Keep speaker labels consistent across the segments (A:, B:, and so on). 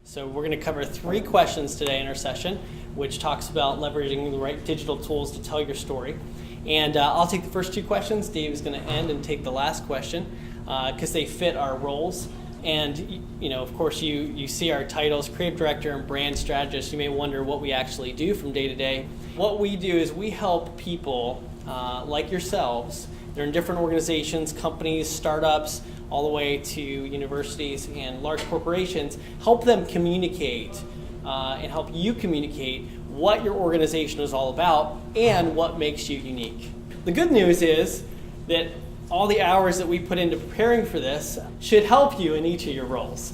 A: So we're going to cover 3 questions today in our session, which talks about leveraging the right digital tools to tell your story. And I'll take the first 2 questions. Dave is going to end and take the last question because they fit our roles. And, of course, you see our titles, Creative Director and Brand Strategist. You may wonder what we actually do from day to day. What we do is we help people like yourselves. They're in different organizations, companies, startups, all the way to universities and large corporations, help them communicate and help you communicate what your organization is all about and what makes you unique. The good news is that all the hours that we put into preparing for this should help you in each of your roles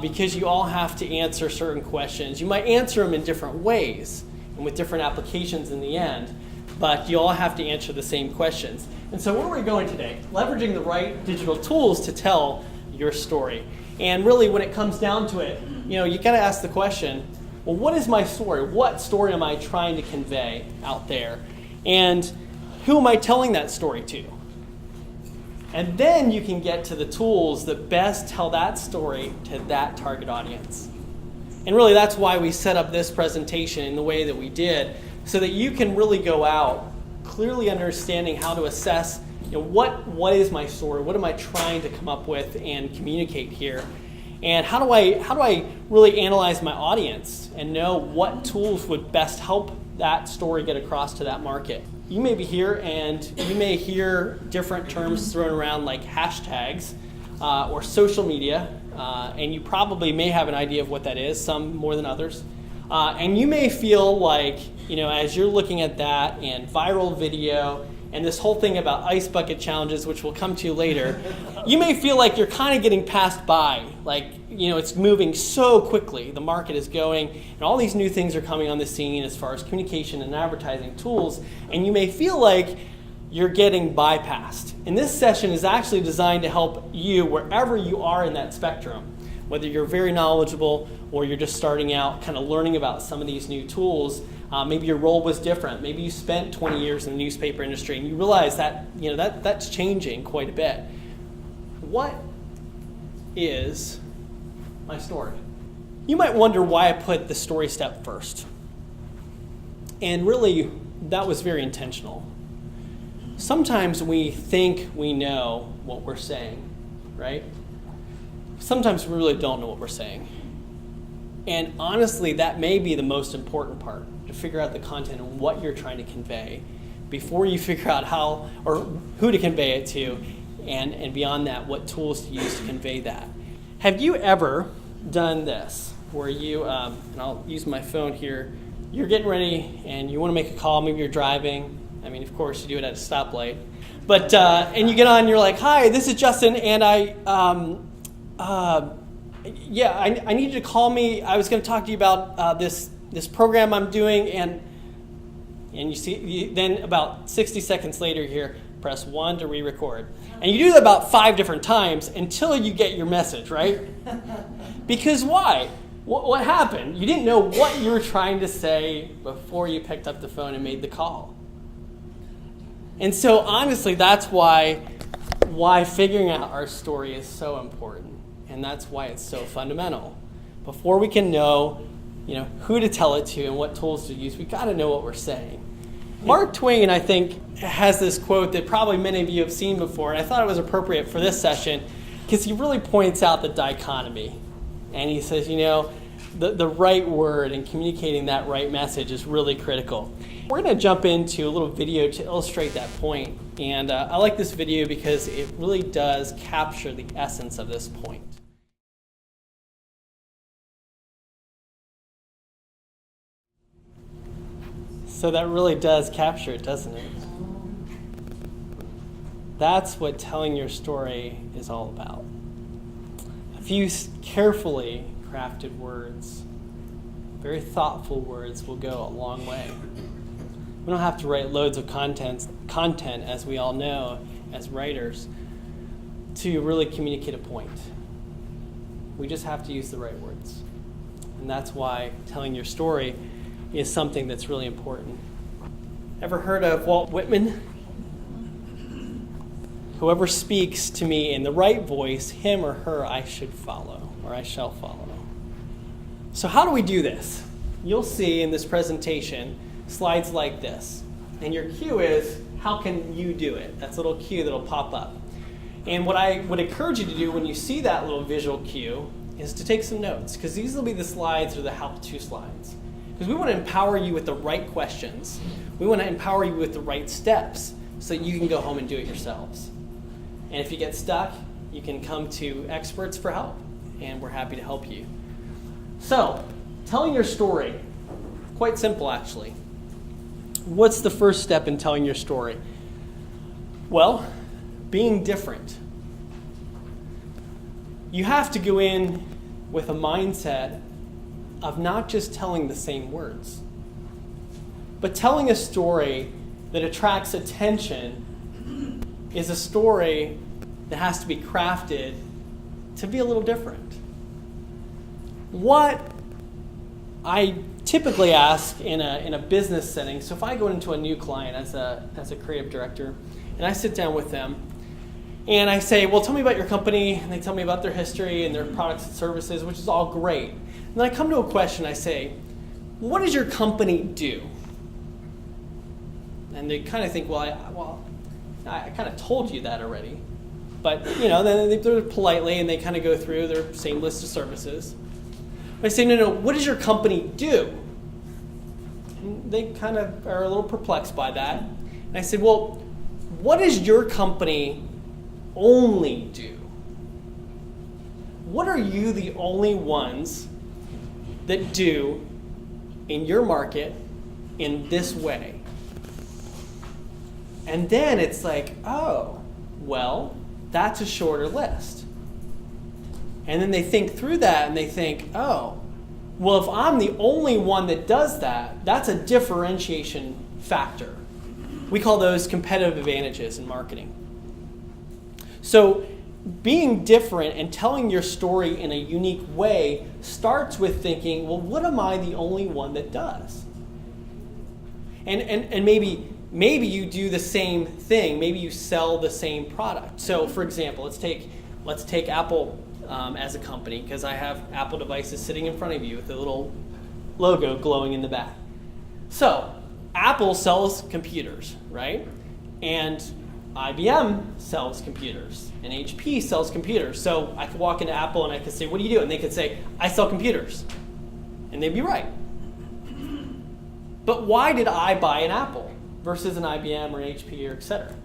A: because you all have to answer certain questions. You might answer them in different ways and with different applications in the end, but you all have to answer the same questions. And so where are we going today? Leveraging the right digital tools to tell your story. And really when it comes down to it, you got to ask the question, well, what is my story? What story am I trying to convey out there? And who am I telling that story to? And then you can get to the tools that best tell that story to that target audience. And really that's why we set up this presentation in the way that we did, so that you can really go out clearly understanding how to assess what is my story, what am I trying to come up with and communicate here, and how do I really analyze my audience and know what tools would best help that story get across to that market. You may be here and you may hear different terms thrown around like hashtags or social media, and you probably may have an idea of what that is, some more than others. And you may feel like, as you're looking at that and viral video and this whole thing about ice bucket challenges, which we'll come to later, you may feel like you're kind of getting passed by. Like, it's moving so quickly. The market is going, and all these new things are coming on the scene as far as communication and advertising tools, and you may feel like you're getting bypassed. And this session is actually designed to help you wherever you are in that spectrum, whether you're very knowledgeable or you're just starting out kind of learning about some of these new tools. Maybe your role was different. Maybe you spent 20 years in the newspaper industry and you realize that that's changing quite a bit. What is my story? You might wonder why I put the story step first. And really, that was very intentional. Sometimes we think we know what we're saying, right? Sometimes we really don't know what we're saying. And honestly, that may be the most important part, to figure out the content and what you're trying to convey before you figure out how or who to convey it to, and beyond that, what tools to use to convey that. Have you ever done this, where you, and I'll use my phone here, you're getting ready and you want to make a call, maybe you're driving. I mean, of course, you do it at a stoplight. But, and you get on, you're like, hi, this is Justin, and I need you to call me. I was going to talk to you about this program I'm doing, and you see, then about 60 seconds later you hear, press 1 to re-record. And you do that about 5 different times until you get your message, right? Because why? What happened? You didn't know what you were trying to say before you picked up the phone and made the call. And so honestly, that's why figuring out our story is so important. And that's why it's so fundamental. Before we can know, who to tell it to and what tools to use, we've got to know what we're saying. Mark Twain, I think, has this quote that probably many of you have seen before, and I thought it was appropriate for this session because he really points out the dichotomy. And he says, the right word and communicating that right message is really critical. We're going to jump into a little video to illustrate that point. And I like this video because it really does capture the essence of this point. So that really does capture it, doesn't it? That's what telling your story is all about. A few carefully crafted words, very thoughtful words, will go a long way. We don't have to write loads of content, as we all know, as writers, to really communicate a point. We just have to use the right words. And that's why telling your story is something that's really important. Ever heard of Walt Whitman? Whoever speaks to me in the right voice, him or her I should follow, or I shall follow. So how do we do this? You'll see in this presentation slides like this. And your cue is, how can you do it? That's a little cue that'll pop up. And what I would encourage you to do when you see that little visual cue is to take some notes, because these will be the slides or the how-to slides. Because we want to empower you with the right questions. We want to empower you with the right steps so that you can go home and do it yourselves. And if you get stuck, you can come to experts for help, and we're happy to help you. So, telling your story, quite simple actually. What's the first step in telling your story? Well, being different. You have to go in with a mindset of not just telling the same words, but telling a story that attracts attention is a story that has to be crafted to be a little different. What I typically ask in a business setting, so if I go into a new client as a creative director, and I sit down with them, and I say, well, tell me about your company, and they tell me about their history and their products and services, which is all great. And then I come to a question, I say, what does your company do? And they kind of think, well, I kind of told you that already. But, then they're politely, and they kind of go through their same list of services. But I say, no, what does your company do? And they kind of are a little perplexed by that. And I said, well, what does your company only do? What are you the only ones that do in your market in this way? And then it's like, oh, well, that's a shorter list. And then they think through that and they think, oh, well, if I'm the only one that does that, that's a differentiation factor. We call those competitive advantages in marketing. So being different and telling your story in a unique way starts with thinking, well, what am I the only one that does? And maybe you do the same thing. Maybe you sell the same product. So for example, let's take Apple as a company, because I have Apple devices sitting in front of you with the little logo glowing in the back. So Apple sells computers, right? And IBM sells computers, and HP sells computers. So I could walk into Apple and I could say, what do you do? And they could say, I sell computers. And they'd be right. But why did I buy an Apple versus an IBM or an HP or et cetera?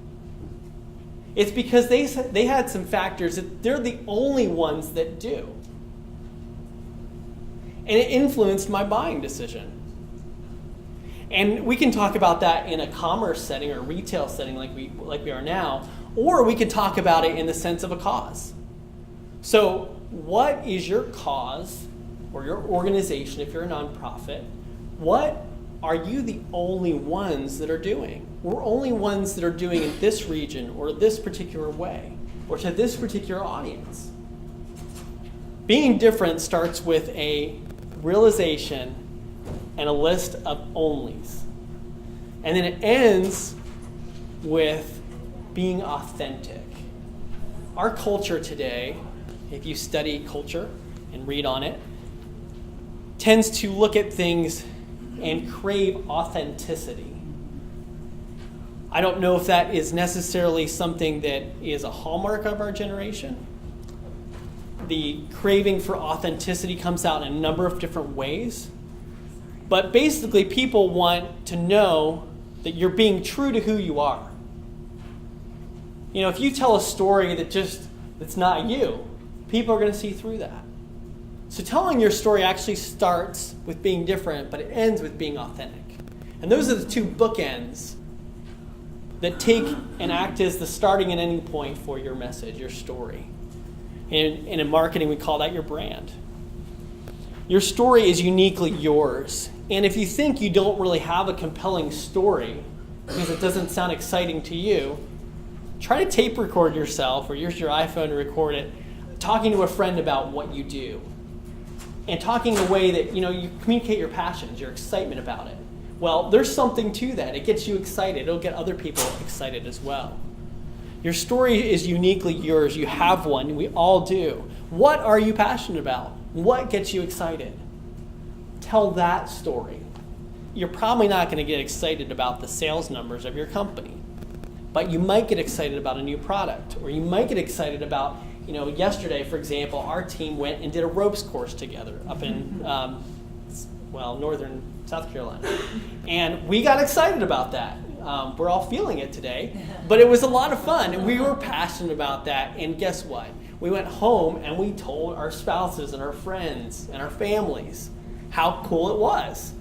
A: It's because they had some factors that they're the only ones that do. And it influenced my buying decision. And we can talk about that in a commerce setting or a retail setting like we are now, or we could talk about it in the sense of a cause. So what is your cause or your organization if you're a nonprofit? What are you the only ones that are doing? We're only ones that are doing in this region or this particular way or to this particular audience. Being different starts with a realization and a list of onlys. And then it ends with being authentic. Our culture today, if you study culture and read on it, tends to look at things and crave authenticity. I don't know if that is necessarily something that is a hallmark of our generation. The craving for authenticity comes out in a number of different ways. But basically, people want to know that you're being true to who you are. If you tell a story that's not you, people are going to see through that. So telling your story actually starts with being different, but it ends with being authentic. And those are the two bookends that take and act as the starting and ending point for your message, your story. And in marketing, we call that your brand. Your story is uniquely yours. And if you think you don't really have a compelling story because it doesn't sound exciting to you, try to tape record yourself or use your iPhone to record it, talking to a friend about what you do. And talking in a way that, you communicate your passions, your excitement about it. Well, there's something to that. It gets you excited. It'll get other people excited as well. Your story is uniquely yours. You have one. We all do. What are you passionate about? What gets you excited? tell that story, you're probably not going to get excited about the sales numbers of your company. But you might get excited about a new product, or you might get excited about, yesterday, for example, our team went and did a ropes course together up in, northern South Carolina. And we got excited about that. We're all feeling it today, but it was a lot of fun, and we were passionate about that. And guess what? We went home and we told our spouses and our friends and our families how cool it was.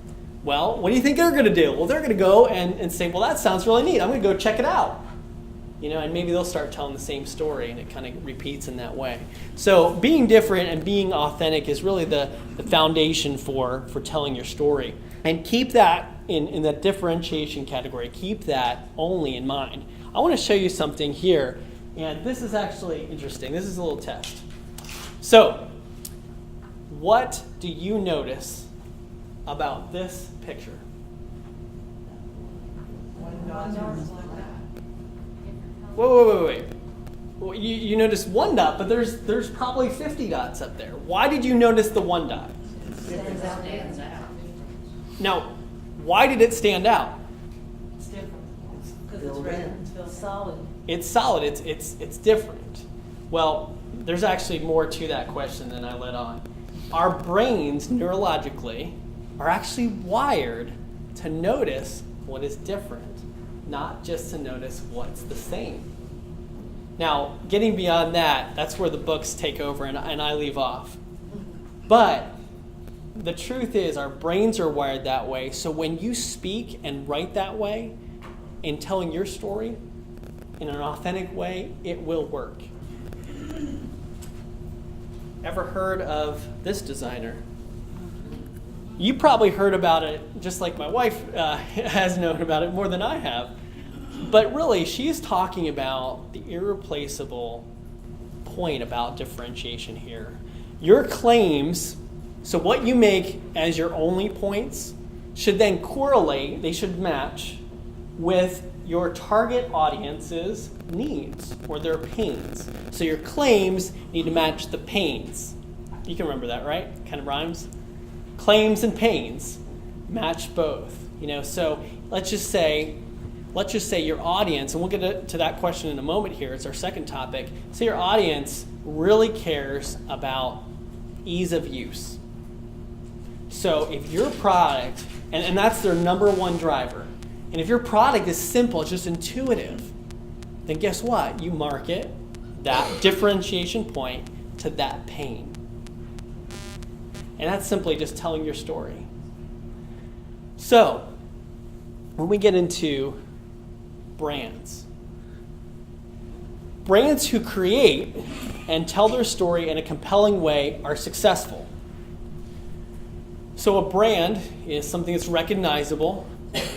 A: Well, what do you think they're going to do? Well, they're going to go and say, well, that sounds really neat. I'm going to go check it out. And maybe they'll start telling the same story, and it kind of repeats in that way. So being different and being authentic is really the foundation for telling your story. And keep that in that differentiation category. Keep that only in mind. I want to show you something here, and this is actually interesting. This is a little test. So, what do you notice about this picture? Wait. Well, you noticed one dot, but there's probably 50 dots up there. Why did you notice the one dot?
B: Stands out.
A: Now, why did it stand out?
B: It's different. Because it's red. It's solid.
A: It's solid. It's different. Well, there's actually more to that question than I let on. Our brains, neurologically, are actually wired to notice what is different, not just to notice what's the same. Now, getting beyond that, that's where the books take over and I leave off. But the truth is, our brains are wired that way, so when you speak and write that way, in telling your story in an authentic way, it will work. Ever heard of this designer? You probably heard about it just like my wife has known about it more than I have. But really, she's talking about the irreplaceable point about differentiation here. Your claims, so what you make as your only points, should then correlate, they should match with your target audience's needs or their pains. So your claims need to match the pains. You can remember that, right? Kind of rhymes. Claims and pains match both. So let's just say your audience, and we'll get to that question in a moment here. It's our second topic. So your audience really cares about ease of use. So if your product, and that's their number one driver, and if your product is simple, it's just intuitive, then guess what? You market that differentiation point to that pain. And that's simply just telling your story. So, when we get into brands who create and tell their story in a compelling way are successful. So a brand is something that's recognizable.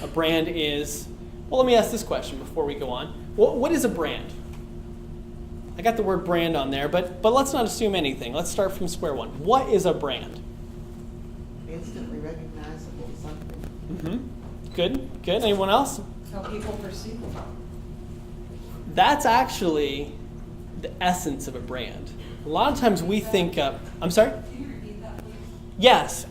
A: A brand is, well, let me ask this question before we go on. What is a brand? I got the word brand on there, but let's not assume anything. Let's start from square one. What is a brand?
C: Instantly recognizable something.
A: Mm-hmm. Good. Anyone else?
B: How people perceive it.
A: That's actually the essence of a brand. A lot of times we think of, I'm sorry?
B: Can you repeat that, please?
A: Yes.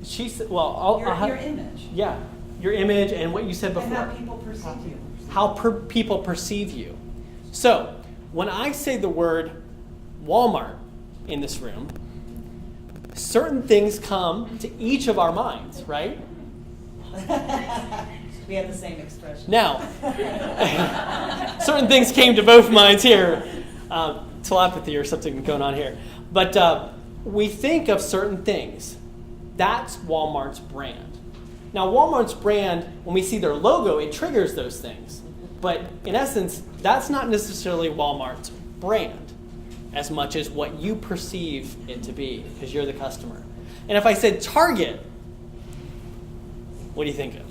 A: She said, well,
B: Your image.
A: Yeah, your image and what you said before.
B: And how people perceive you.
A: How people perceive you. So, when I say the word Walmart in this room, certain things come to each of our minds, right?
B: We have the same expression.
A: Now, certain things came to both minds here. Telepathy or something going on here. But we think of certain things. That's Walmart's brand. Now, Walmart's brand, when we see their logo, it triggers those things. But in essence, that's not necessarily Walmart's brand as much as what you perceive it to be, because you're the customer. And if I said Target, what do you think of?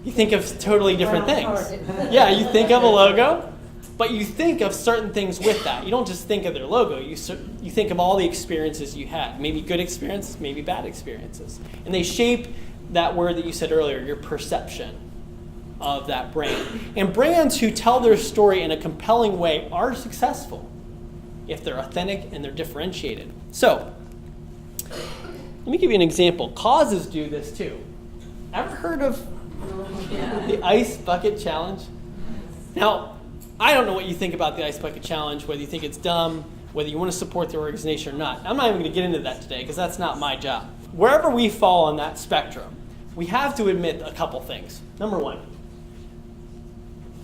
A: You think of totally different things. Yeah, you think of a logo, but you think of certain things with that. You don't just think of their logo. You think of all the experiences you had. Maybe good experiences, maybe bad experiences. And they shape that word that you said earlier, your perception of that brand. And brands who tell their story in a compelling way are successful if they're authentic and they're differentiated. So, Let me give you an example. Causes do this too. Ever heard of the Ice Bucket Challenge? Now, I don't know what you think about the Ice Bucket Challenge, whether you think it's dumb, whether you want to support the organization or not. I'm not even going to get into that today because that's not my job. Wherever we fall on that spectrum, we have to admit a couple things. Number one,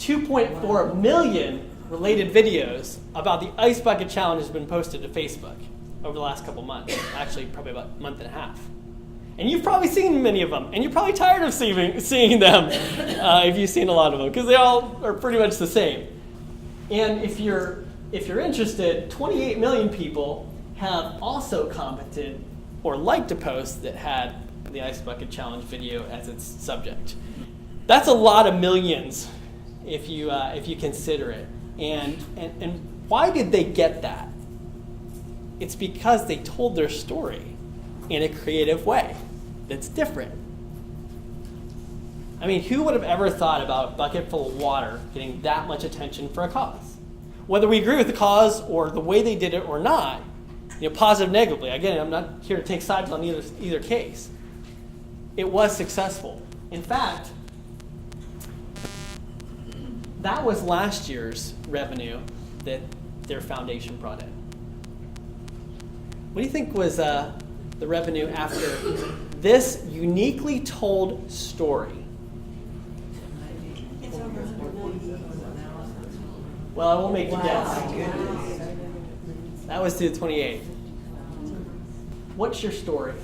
A: 2.4 million related videos about the Ice Bucket Challenge has been posted to Facebook over the last couple months. Actually, probably about a month and a half. And you've probably seen many of them, and you're probably tired of seeing them if you've seen a lot of them, because they all are pretty much the same. And if you're interested, 28 million people have also commented or liked a post that had the Ice Bucket Challenge video as its subject. That's a lot of millions if you consider it. And why did they get that? It's because they told their story in a creative way that's different. I mean, who would have ever thought about a bucket full of water getting that much attention for a cause? Whether we agree with the cause or the way they did it or not, positive, negatively. Again, I'm not here to take sides on either case. It was successful. In fact, that was last year's revenue that their foundation brought in. What do you think was the revenue after this uniquely told story?
B: It's over 190.
A: Well, I won't make you guess. That was through the 28th. What's your story?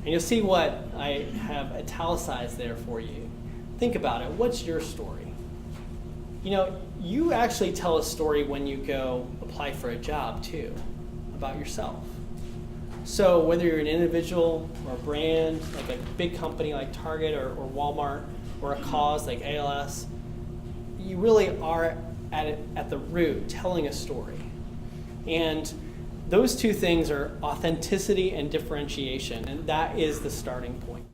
A: And you'll see what I have italicized there for you. Think about it. What's your story? You actually tell a story when you go apply for a job too, about yourself. So whether you're an individual or a brand, like a big company like Target or Walmart, or a cause like ALS, you really are at the root telling a story. And those two things are authenticity and differentiation, and that is the starting point.